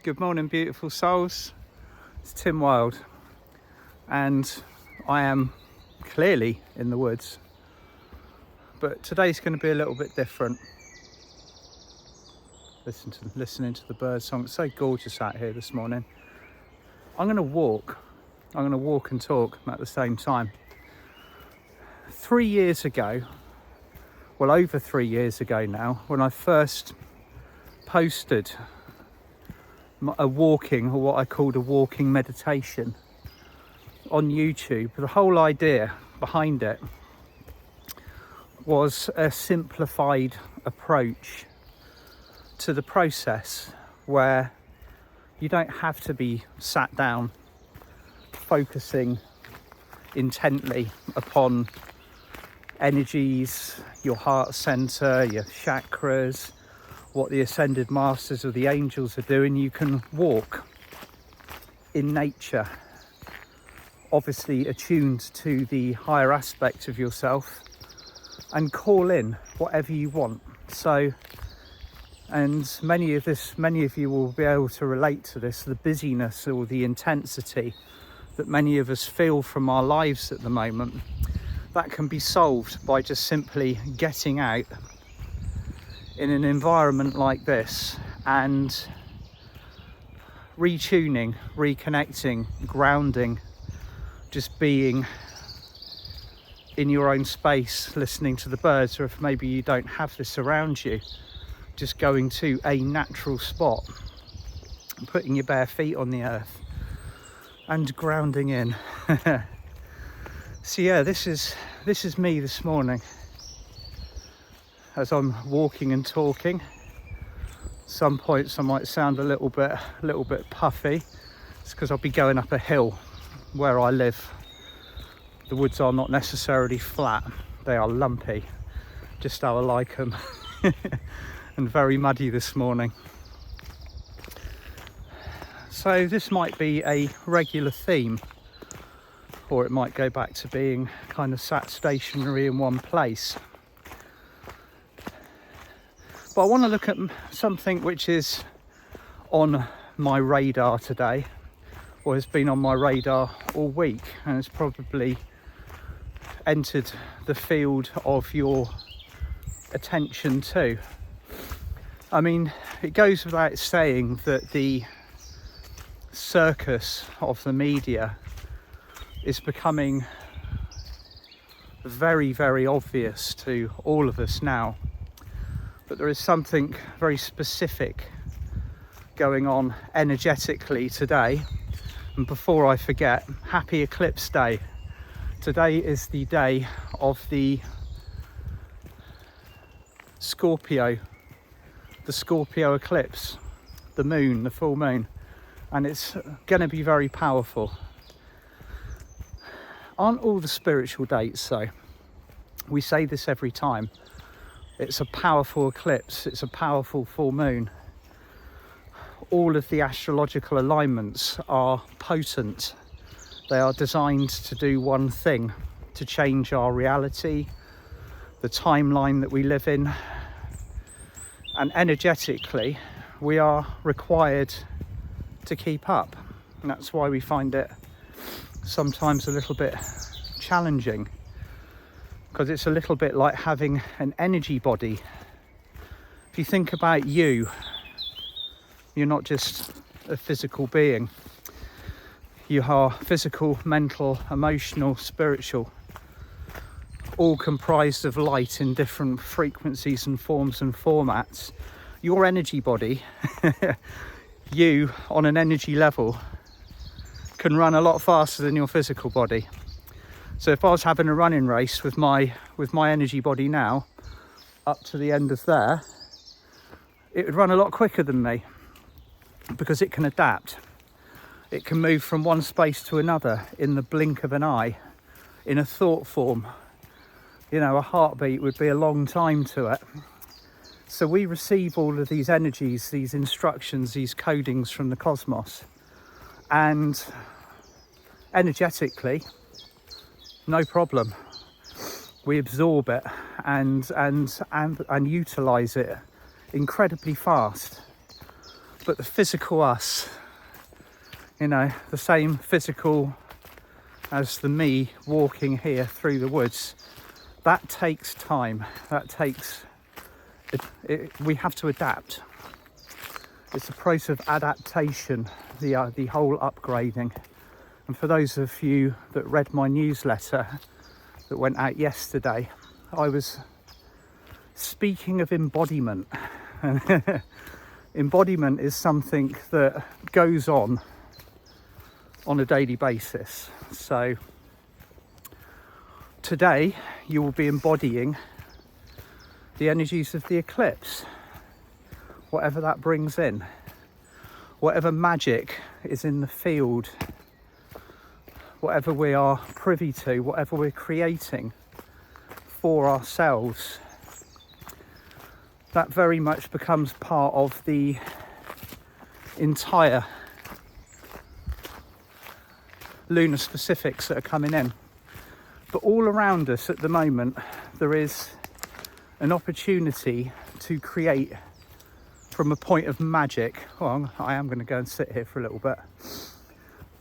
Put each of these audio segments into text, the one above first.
Good morning, beautiful souls. It's Tim Wild, and I am clearly in the woods, but today's going to be a little bit different. Listening to the bird song. It's so gorgeous out here this morning. I'm going to walk and talk at the same time. 3 years ago, well, over 3 years ago now, when I first posted a walking, or what I called a walking meditation, on YouTube, the whole idea behind it was a simplified approach to the process where you don't have to be sat down focusing intently upon energies, your heart center, your chakras, what the ascended masters or the angels are doing. You can walk in nature, obviously attuned to the higher aspect of yourself, and call in whatever you want. So, and many of you will be able to relate to this, the busyness or the intensity that many of us feel from our lives at the moment. That can be solved by just simply getting out in an environment like this and retuning, reconnecting, grounding, just being in your own space, listening to the birds, or if maybe you don't have this around you, just going to a natural spot, putting your bare feet on the earth and grounding in. So yeah, this is me this morning as I'm walking and talking. Some points I might sound a little bit puffy. It's because I'll be going up a hill where I live. The woods are not necessarily flat, they are lumpy, just how I like them. And very muddy this morning. So this might be a regular theme, or it might go back to being kind of sat stationary in one place. But I want to look at something which is on my radar today, or has been on my radar all week, and it's probably entered the field of your attention too. I mean, it goes without saying that the circus of the media is becoming very, very obvious to all of us now. But there is something very specific going on energetically today. And before I forget, happy Eclipse Day. Today is the day of the Scorpio eclipse, the moon, the full moon, and it's going to be very powerful. Aren't all the spiritual dates though? We say this every time. It's a powerful eclipse, it's a powerful full moon. All of the astrological alignments are potent. They are designed to do one thing, to change our reality, the timeline that we live in. And energetically, we are required to keep up. And that's why we find it sometimes a little bit challenging, because it's a little bit like having an energy body. If you think about you're not just a physical being. You are physical, mental, emotional, spiritual, all comprised of light in different frequencies and forms and formats. Your energy body, you on an energy level, can run a lot faster than your physical body. So if I was having a running race with my energy body now, up to the end of there, it would run a lot quicker than me, because it can adapt. It can move from one space to another in the blink of an eye, in a thought form. You know, a heartbeat would be a long time to it. So we receive all of these energies, these instructions, these codings from the cosmos, and energetically, no problem. We absorb it and utilize it incredibly fast. but the physical us, you know, the same physical as the me walking here through the woods, that takes time. That takes we have to adapt. It's a process of adaptation, the whole upgrading. And for those of you that read my newsletter that went out yesterday, I was speaking of embodiment. Embodiment is something that goes on a daily basis. So today you will be embodying the energies of the eclipse, whatever that brings in, whatever magic is in the field, whatever we are privy to, whatever we're creating for ourselves, that very much becomes part of the entire lunar specifics that are coming in. But all around us at the moment, there is an opportunity to create from a point of magic. Well, I am going to go and sit here for a little bit.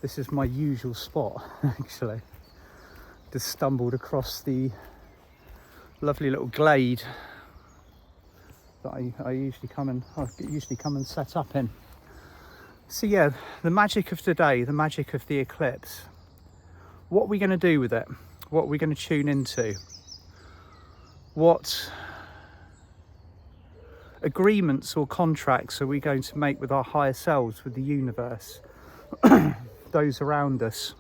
This is my usual spot, actually. Just stumbled across the lovely little glade that I usually come and set up in. So yeah, the magic of today, the magic of the eclipse. What are we going to do with it? What are we going to tune into? What agreements or contracts are we going to make with our higher selves, with the universe, those around us?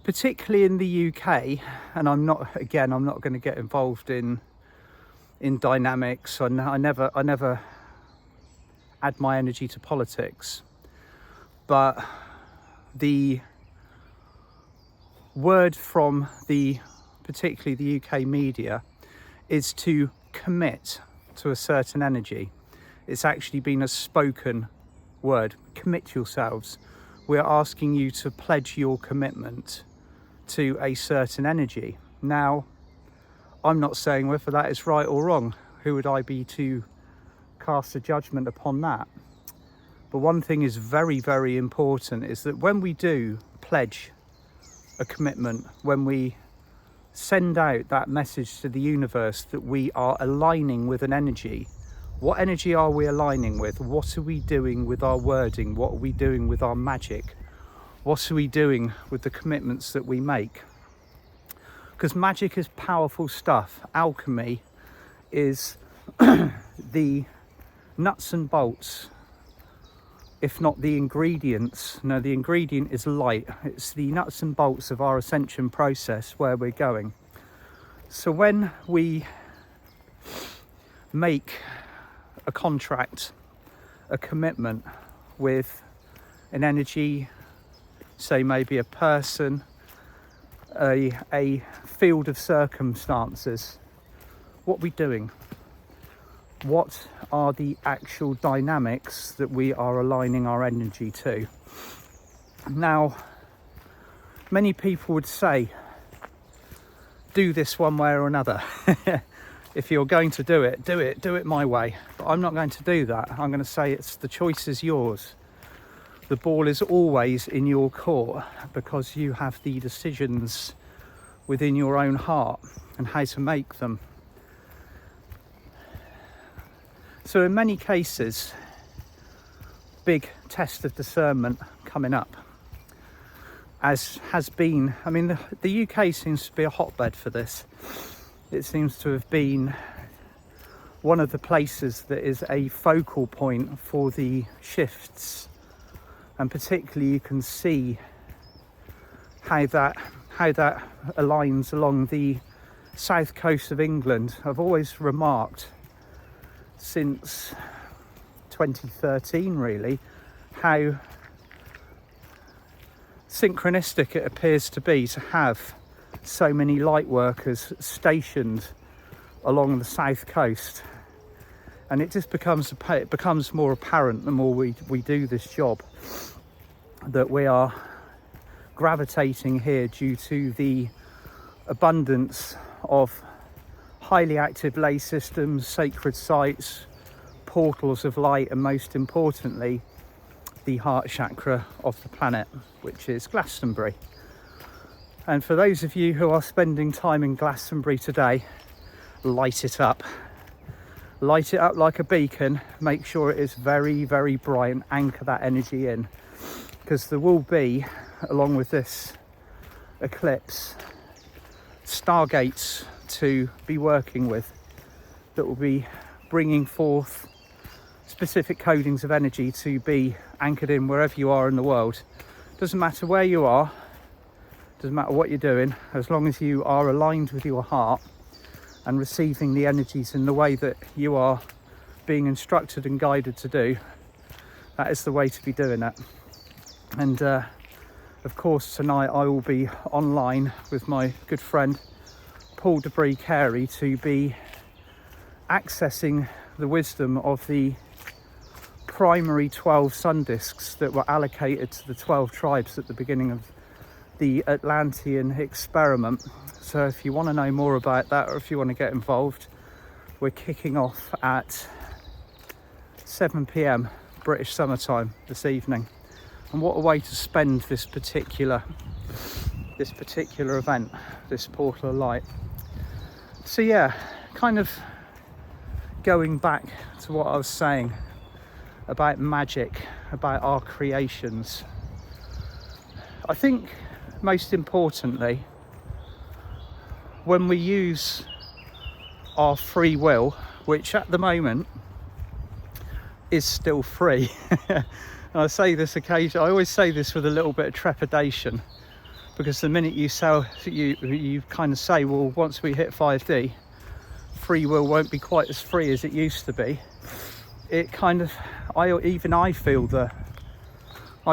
Particularly in the UK, and I'm not going to get involved in dynamics. I never add my energy to politics, but the word from particularly the UK media is to commit to a certain energy. It's actually been a spoken word. Commit yourselves. We're asking you to pledge your commitment to a certain energy. Now, I'm not saying whether that is right or wrong. Who would I be to cast a judgment upon that? But one thing is very, very important, is that when we do pledge a commitment, when we send out that message to the universe that we are aligning with an energy, what energy are we aligning with? What are we doing with our wording? What are we doing with our magic? What are we doing with the commitments that we make? Because magic is powerful stuff. Alchemy is the nuts and bolts, if not the ingredients. No, the ingredient is light. It's the nuts and bolts of our ascension process, where we're going. So when we make a contract, a commitment with an energy, say maybe a person, a field of circumstances, what are we doing? What are the actual dynamics that we are aligning our energy to? Now, many people would say, do this one way or another. If you're going to do it my way. But I'm not going to do that. I'm going to say the choice is yours. The ball is always in your court, because you have the decisions within your own heart and how to make them. So in many cases, big test of discernment coming up, as has been, I mean, the UK seems to be a hotbed for this. It seems to have been one of the places that is a focal point for the shifts, and particularly you can see how that aligns along the south coast of England. I've always remarked since 2013 really how synchronistic it appears to be to have so many light workers stationed along the south coast, and it just becomes more apparent the more we do this job, that we are gravitating here due to the abundance of highly active ley systems, sacred sites, portals of light, and most importantly the heart chakra of the planet, which is Glastonbury. And for those of you who are spending time in Glastonbury today, light it up. Light it up like a beacon. Make sure it is very, very bright and anchor that energy in, because there will be, along with this eclipse, stargates to be working with that will be bringing forth specific codings of energy to be anchored in wherever you are in the world. Doesn't matter where you are, doesn't matter what you're doing, as long as you are aligned with your heart and receiving the energies in the way that you are being instructed and guided to do. That is the way to be doing it. And of course tonight I will be online with my good friend Paul Debris Carey to be accessing the wisdom of the primary 12 sun discs that were allocated to the 12 tribes at the beginning of the Atlantean experiment. So if you want to know more about that, or if you want to get involved, we're kicking off at 7 p.m. British summertime this evening. And what a way to spend this particular event, this portal of light. So yeah, kind of going back to what I was saying about magic, about our creations. I think most importantly, when we use our free will, which at the moment is still free. And I say this occasionally, I always say this with a little bit of trepidation, because the minute you kind of say, well, once we hit 5D, free will won't be quite as free as it used to be. It kind of, I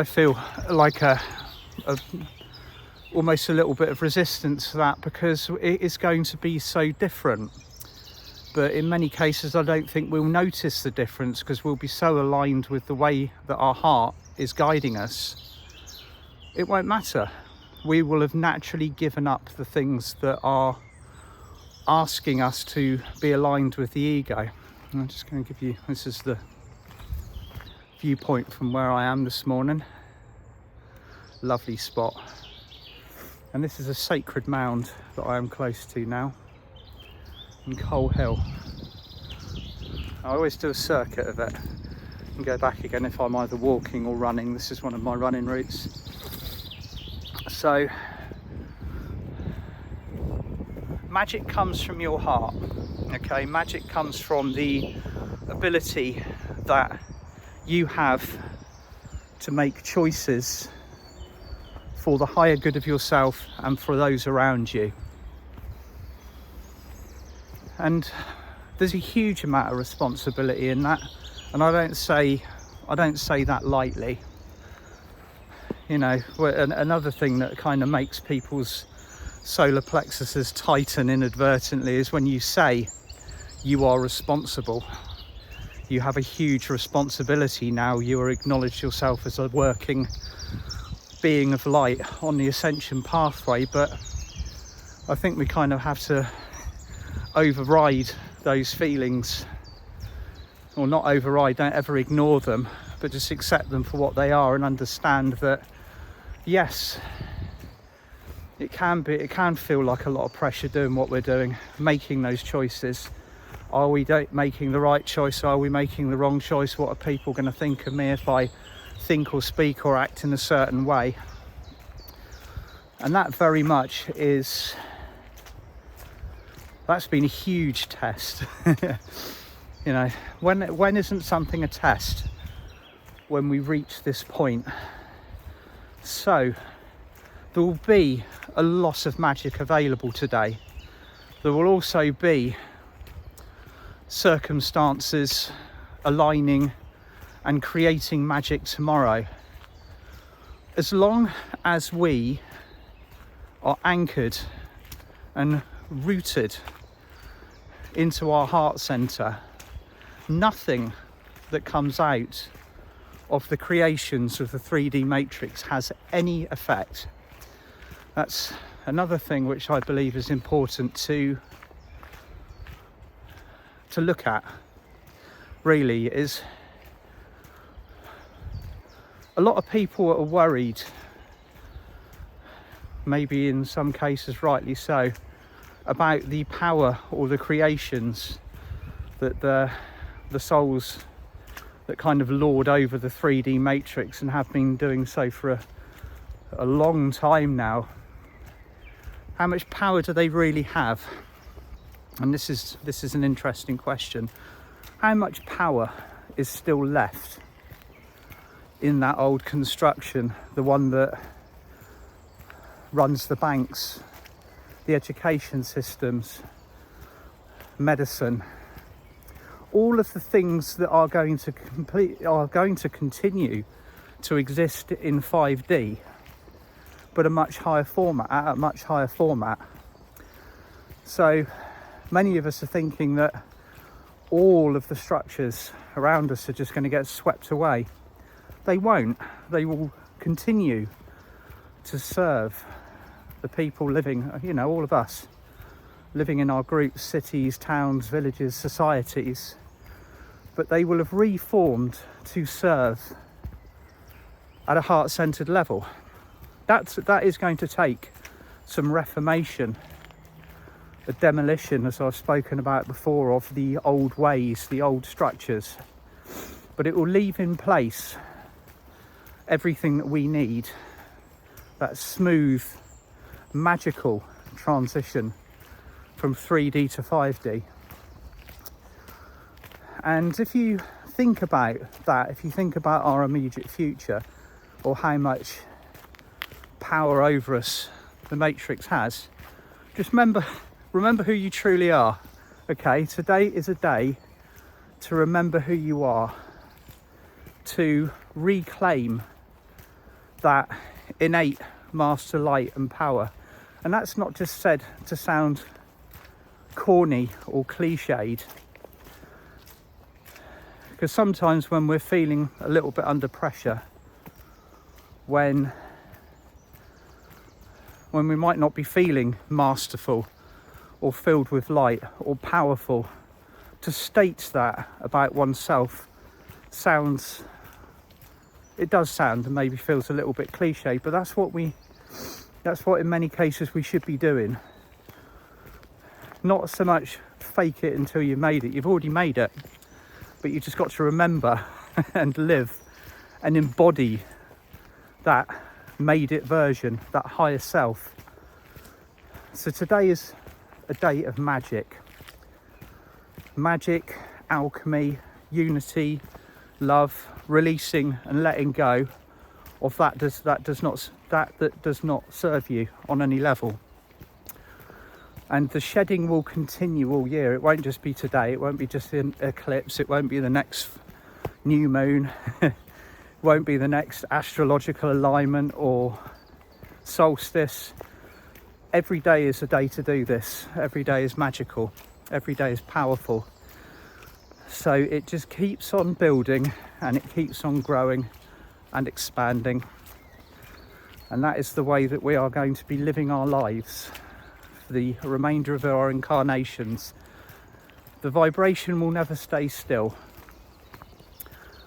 feel like almost a little bit of resistance to that, because it is going to be so different. But in many cases I don't think we'll notice the difference, because we'll be so aligned with the way that our heart is guiding us. It won't matter. We will have naturally given up the things that are asking us to be aligned with the ego. I'm just going to give you, this is the viewpoint from where I am this morning. Lovely spot. And this is a sacred mound that I am close to now in Coal Hill. I always do a circuit of it and go back again if I'm either walking or running. This is one of my running routes. So magic comes from your heart, okay? Magic comes from the ability that you have to make choices for the higher good of yourself and for those around you. And there's a huge amount of responsibility in that, and I don't say that lightly. You know, another thing that kind of makes people's solar plexuses tighten inadvertently is when you say you are responsible. You have a huge responsibility now. You are acknowledged yourself as a working being of light on the ascension pathway, but I think we kind of have to override those feelings, or not override, don't ever ignore them, but just accept them for what they are and understand that yes, it can feel like a lot of pressure doing what we're doing, making those choices. Are we making the right choice? Are we making the wrong choice? What are people going to think of me if I think or speak or act in a certain way? And that very much is, that's been a huge test. You know, when isn't something a test? When we reach this point. So there will be a lot of magic available today. There will also be circumstances aligning and creating magic tomorrow. As long as we are anchored and rooted into our heart center, nothing that comes out of the creations of the 3D matrix has any effect. That's another thing which I believe is important to look at. really, is a lot of people are worried, maybe in some cases rightly so, about the power or the creations that the souls that kind of lord over the 3D matrix and have been doing so for a long time now. How much power do they really have? And this is an interesting question. How much power is still left in that old construction, the one that runs the banks, the education systems, medicine, all of the things that are going to continue to exist in 5D, but at a much higher format. So many of us are thinking that all of the structures around us are just going to get swept away. They won't. They will continue to serve the people living, all of us, living in our groups, cities, towns, villages, societies, but they will have reformed to serve at a heart-centered level. That is going to take some reformation, a demolition, as I've spoken about before, of the old ways, the old structures, but it will leave in place everything that we need, that smooth, magical transition from 3D to 5D. And if you think about that, if you think about our immediate future, or how much power over us the Matrix has, just remember who you truly are. Okay, today is a day to remember who you are, to reclaim that innate master light and power. And that's not just said to sound corny or cliched, because sometimes when we're feeling a little bit under pressure, when we might not be feeling masterful or filled with light or powerful, to state that about oneself does sound and maybe feels a little bit cliche, but that's what in many cases we should be doing. Not so much fake it until you've made it. You've already made it, but you just got to remember and live and embody that made it version, that higher self. So today is a day of magic, alchemy, unity, love, releasing and letting go of that does not serve you on any level. And the shedding will continue all year. It won't just be today, it won't be just an eclipse, it won't be the next new moon, it won't be the next astrological alignment or solstice. Every day is a day to do this. Every day is magical, every day is powerful. So it just keeps on building and it keeps on growing and expanding. And that is the way that we are going to be living our lives for the remainder of our incarnations. The vibration will never stay still.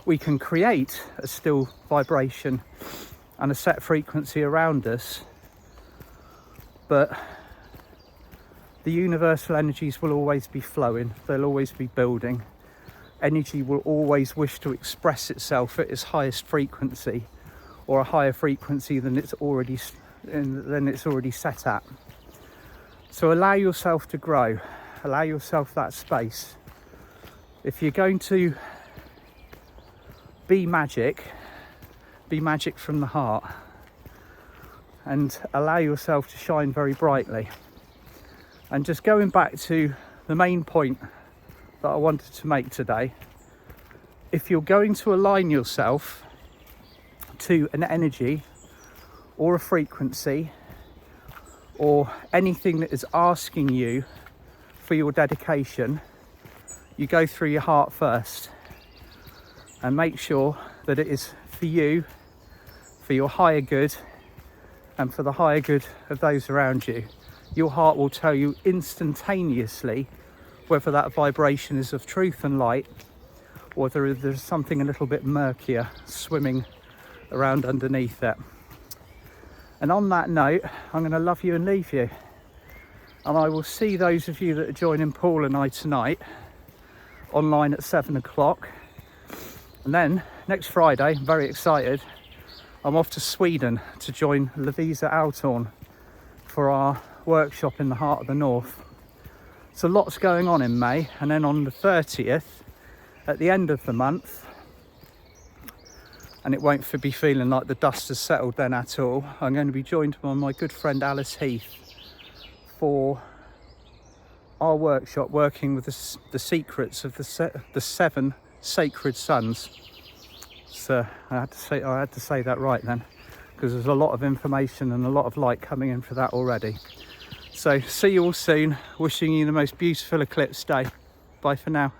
We can create a still vibration and a set frequency around us, but the universal energies will always be flowing, they'll always be building. Energy will always wish to express itself at its highest frequency, or a higher frequency than it's already set at. So allow yourself to grow, allow yourself that space. If you're going to be magic from the heart, and allow yourself to shine very brightly. And just going back to the main point that I wanted to make today, if you're going to align yourself to an energy or a frequency or anything that is asking you for your dedication, you go through your heart first and make sure that it is for you, for your higher good and for the higher good of those around you. Your heart will tell you instantaneously whether that vibration is of truth and light, or there's something a little bit murkier swimming around underneath it. And on that note, I'm going to love you and leave you. And I will see those of you that are joining Paul and I tonight online at 7 o'clock. And then next Friday, I'm very excited, I'm off to Sweden to join Lovisa Altorn for our workshop in the heart of the north. So lots going on in May. And then on the 30th, at the end of the month, and it won't be feeling like the dust has settled then at all, I'm going to be joined by my good friend Alice Heath for our workshop, working with the secrets of the 7 sacred sons. So I had to say that right then, because there's a lot of information and a lot of light coming in for that already. So see you all soon. Wishing you the most beautiful eclipse day. Bye for now.